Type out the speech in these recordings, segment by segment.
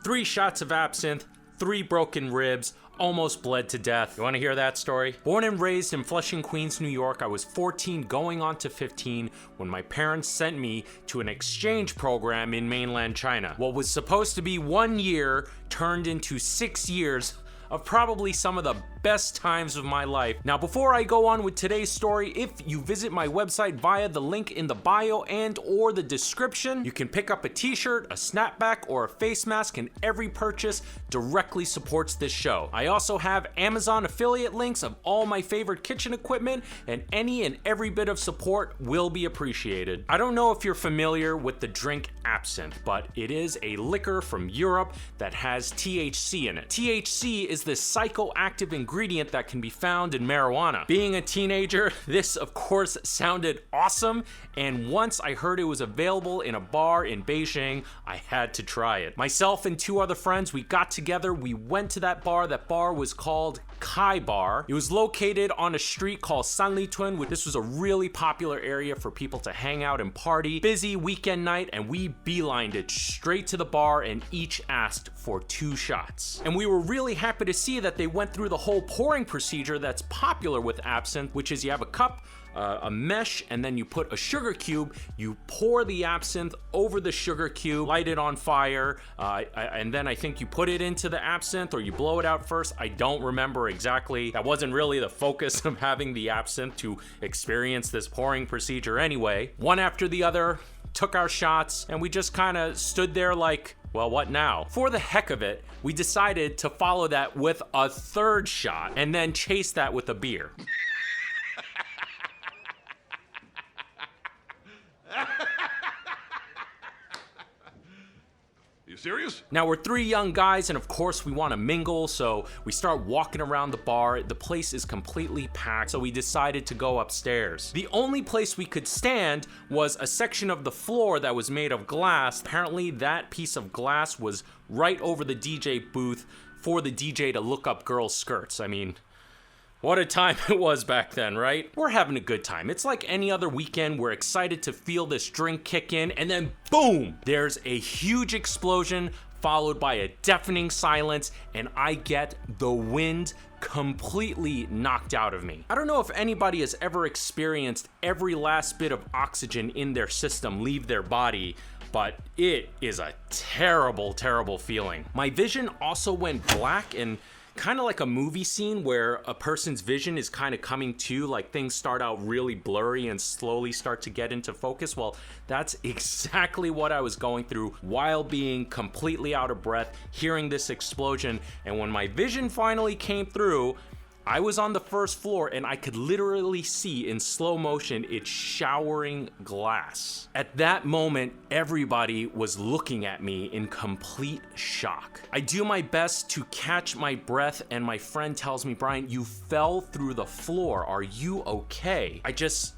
3 shots of absinthe, 3 broken ribs, almost bled to death. You want to hear that story? Born and raised in Flushing, Queens, New York, I was 14 going on to 15 when my parents sent me to an exchange program in mainland China. What was supposed to be 1 year turned into 6 years of probably some of the best times of my life. Now, before I go on with today's story, if you visit my website via the link in the bio and or the description, you can pick up a t-shirt, a snapback, or a face mask, and every purchase directly supports this show. I also have Amazon affiliate links of all my favorite kitchen equipment, and any and every bit of support will be appreciated. I don't know if you're familiar with the drink absinthe, but it is a liquor from Europe that has THC in it. THC is this psychoactive ingredient that can be found in marijuana. Being a teenager, this of course sounded awesome, and once I heard it was available in a bar in Beijing, I had to try it. Myself and 2 other friends, we got together, we went to that bar. That bar was called Kai Bar. It was located on a street called Sanlitun. This was a really popular area for people to hang out and party. Busy weekend night, and we beelined it straight to the bar and each asked for 2 shots. And we were really happy to see that they went through the whole pouring procedure that's popular with absinthe, which is you have a cup, a mesh, and then you put a sugar cube, you pour the absinthe over the sugar cube, light it on fire, and then I think you put it into the absinthe or you blow it out first. I don't remember exactly. That wasn't really the focus of having the absinthe, to experience this pouring procedure anyway. One after the other, took our shots, and we just kind of stood there like, well, what now? For the heck of it, we decided to follow that with a 3rd shot and then chase that with a beer. You serious? Now, we're 3 young guys, and of course we want to mingle, so we start walking around the bar. The place is completely packed, so we decided to go upstairs. The only place we could stand was a section of the floor that was made of glass. Apparently, that piece of glass was right over the DJ booth for the DJ to look up girls' skirts. I mean, what a time it was back then, right? We're having a good time. It's like any other weekend. We're excited to feel this drink kick in, and then boom! There's a huge explosion followed by a deafening silence, and I get the wind completely knocked out of me. I don't know if anybody has ever experienced every last bit of oxygen in their system leave their body, but it is a terrible, terrible feeling. My vision also went black, and kind of like a movie scene where a person's vision is kind of coming to, like things start out really blurry and slowly start to get into focus. Well, that's exactly what I was going through while being completely out of breath, hearing this explosion. And when my vision finally came through, I was on the 1st floor and I could literally see in slow motion it showering glass. At that moment, everybody was looking at me in complete shock. I do my best to catch my breath, and my friend tells me, "Brian, you fell through the floor. Are you okay?" I just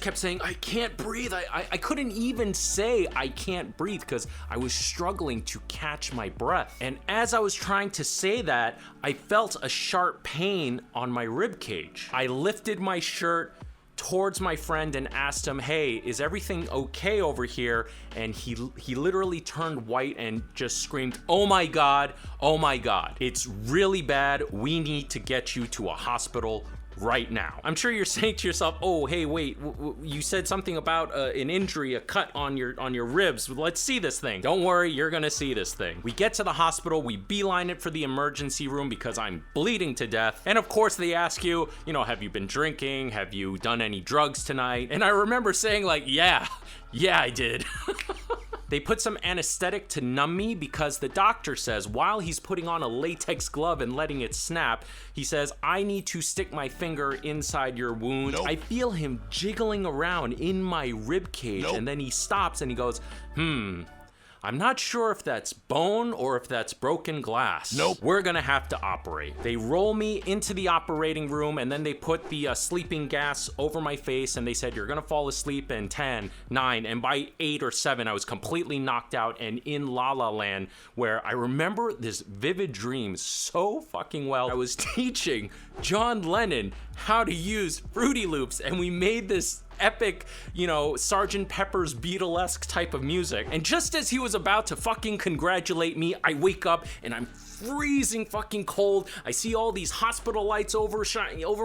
kept saying, "I can't breathe." I couldn't even say I can't breathe because I was struggling to catch my breath. And as I was trying to say that, I felt a sharp pain on my rib cage. I lifted my shirt towards my friend and asked him, "Hey, is everything okay over here?" And he literally turned white and just screamed, "Oh my God, oh my God. It's really bad. We need to get you to a hospital right now." I'm sure you're saying to yourself, "Oh, hey, wait, you said something about an injury, a cut on your ribs. Let's see this thing." Don't worry, you're gonna see this thing. We get to the hospital, we beeline it for the emergency room because I'm bleeding to death. And of course they ask you, have you been drinking? Have you done any drugs tonight? And I remember saying like, yeah, I did. They put some anesthetic to numb me because the doctor says while he's putting on a latex glove and letting it snap, he says, "I need to stick my finger inside your wound." Nope. I feel him jiggling around in my rib cage. Nope. And then he stops and he goes, "I'm not sure if that's bone or if that's broken glass. Nope. We're gonna have to operate." They roll me into the operating room, and then they put the sleeping gas over my face, and they said, "You're gonna fall asleep in 10, 9, and by 8 or 7, I was completely knocked out and in La La Land, where I remember this vivid dream so fucking well. I was teaching John Lennon how to use Fruity Loops, and we made this epic, you know, Sgt. Pepper's Beatlesque type of music. And just as he was about to fucking congratulate me, I wake up and I'm freezing fucking cold. I see all these hospital lights over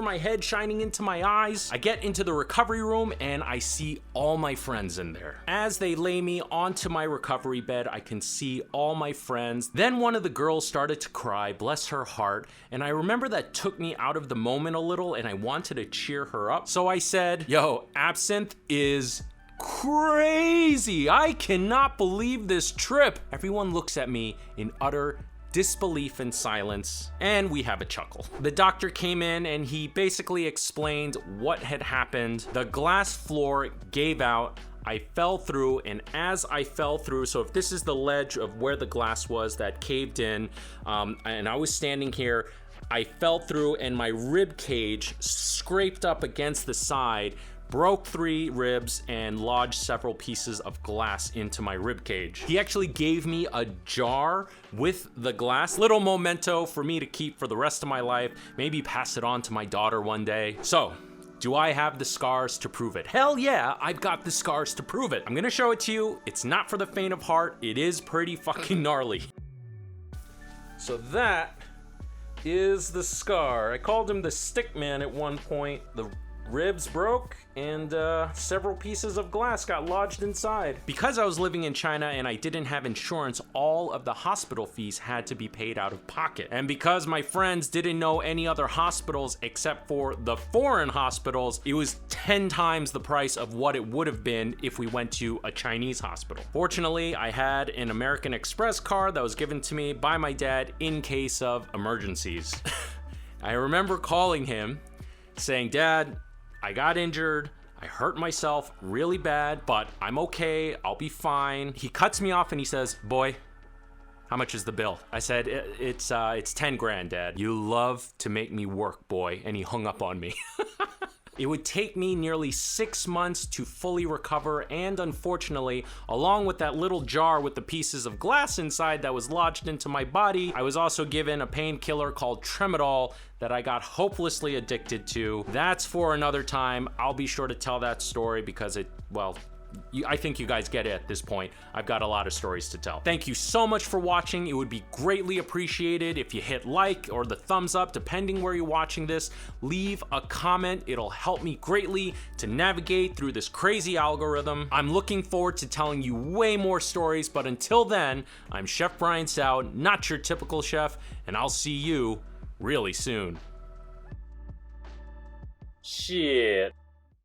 my head shining into my eyes. I get into the recovery room and I see all my friends in there. As they lay me onto my recovery bed, I can see all my friends. Then one of the girls started to cry, bless her heart, and I remember that took me out of the moment a little and I wanted to cheer her up. So I said, yo, Absinthe is crazy. I cannot believe this trip. Everyone looks at me in utter disbelief and silence, and we have a chuckle. The doctor came in and he basically explained what had happened. The glass floor gave out. I fell through, and as I fell through, so if this is the ledge of where the glass was that caved in, and I was standing here, I fell through and my rib cage scraped up against the side, broke 3 ribs, and lodged several pieces of glass into my rib cage. He actually gave me a jar with the glass, little memento for me to keep for the rest of my life, maybe pass it on to my daughter one day. So, do I have the scars to prove it? Hell yeah, I've got the scars to prove it. I'm gonna show it to you. It's not for the faint of heart. It is pretty fucking gnarly. So that is the scar. I called him the stick man at one point. The ribs broke and several pieces of glass got lodged inside. Because I was living in China and I didn't have insurance, all of the hospital fees had to be paid out of pocket. And because my friends didn't know any other hospitals except for the foreign hospitals, it was 10 times the price of what it would have been if we went to a Chinese hospital. Fortunately, I had an American Express card that was given to me by my dad in case of emergencies. I remember calling him saying, "Dad, I got injured, I hurt myself really bad, but I'm okay, I'll be fine." He cuts me off and he says, "Boy, how much is the bill?" I said, it's 10 grand, Dad. "You love to make me work, boy." And he hung up on me. It would take me nearly 6 months to fully recover, and unfortunately, along with that little jar with the pieces of glass inside that was lodged into my body, I was also given a painkiller called Tramadol that I got hopelessly addicted to. That's for another time. I'll be sure to tell that story because I think you guys get it at this point. I've got a lot of stories to tell. Thank you so much for watching. It would be greatly appreciated if you hit like or the thumbs up, depending where you're watching this. Leave a comment. It'll help me greatly to navigate through this crazy algorithm. I'm looking forward to telling you way more stories, but until then, I'm Chef Brian Sao, not your typical chef, and I'll see you really soon. Shit.